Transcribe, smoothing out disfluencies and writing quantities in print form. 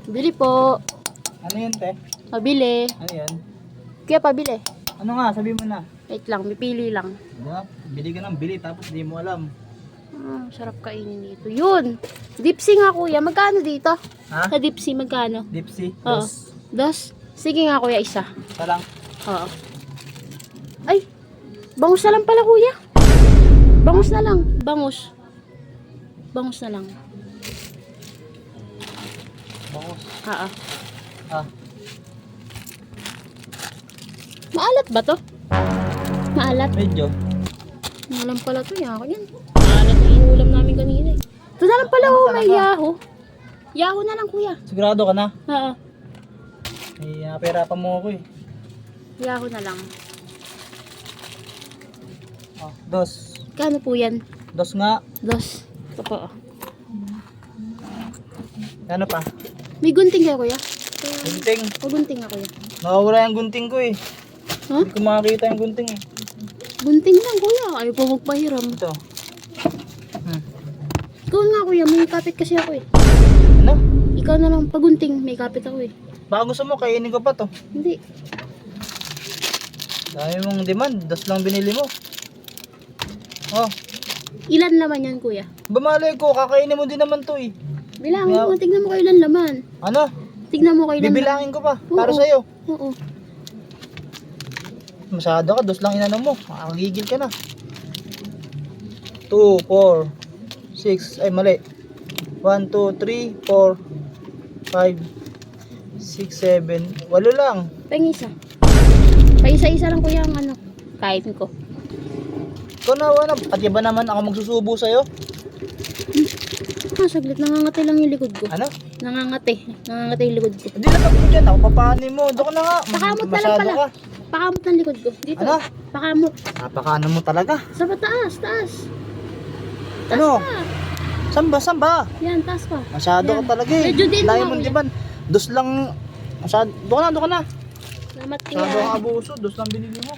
Bili po. Ano yun, te? Pabili. Ano yan? Kaya pabili. Ano nga, sabi mo na. Wait lang, pipili lang. Diba? Bili ka ng bili tapos di mo alam. Sarap kainin dito. Yun! Dipsy nga kuya. Magkano dito? Ha? Sa dipsy, magkano? Dipsy? Oo. Dos? Sige nga kuya, isa. Isa lang. Oo. Ay! Bangus na lang pala kuya. Bangus na lang. Bangus. Bangus na lang. Bangus. Oo. Ah. Maalat ba to? Maalat? Medyo. Maalam pala to. Yan. Maalat na inulam namin kanina eh. Ito na lang pala oh, may yaho. Yaho na lang kuya. Sigurado ka na? Oo. May pera pa mo ako eh. Yaho na lang. Oh, dos. Kano po yan? Dos nga. Dos. Ito po. Oh. Ano pa? May gunting kayo kuya? Gunting. Gunting ako kuya. Nakawala yung gunting ko eh. Ha? Hindi ko makakita yung gunting eh. Gunting lang kuya. Ayaw po magpahiram. Ito. Ikaw nga kuya. May kapit kasi ako eh. Ano? Ikaw na lang pagunting. May kapit ako eh. Baka gusto mo, kainin ko pa to. Hindi. Dami mong demand. Dos lang binili mo. Oh. Ilan naman yan kuya? Bamalay ko, kakainin mo din naman to eh. Bilangin Yeah. mo. Tignan mo kayo ilan laman. Ano? Tignan mo kayo ilan Bibilangin ko pa. Oo. Para sa'yo. Oo. Masyado ka, dos lang inano mo. Makakagigil ka na. 2, 4, 6, ay mali. 1, 2, 3, 4, 5, 6, 7, 8 lang. Pangisa. Paisa-isa lang kuya ang ano. Kahit ko. Ikaw na, wala. Pati ba naman ako magsusubo sa'yo? Saglit. Nangangati lang yung likod ko. Ano? Nangangati. Nangangati yung likod ko. Hindi na mo dyan. Ako papanin mo. Doon ka na nga. Pakamot na lang Masyado pala. ka. Pakamot ng likod ko. Dito. Ano? Pakamot. Napakano mo talaga. Sa taas. Taas. Taas Ano? pa. Samba, samba. Yan, taas pa. Masyado Yan. ka talaga eh. Medyo din Layo mo, mong kuya. diban. Dos lang. Masyado. Doon ka na, doon ka na. Salamat Masyado kang kuya. abuso. Dos lang binili mo.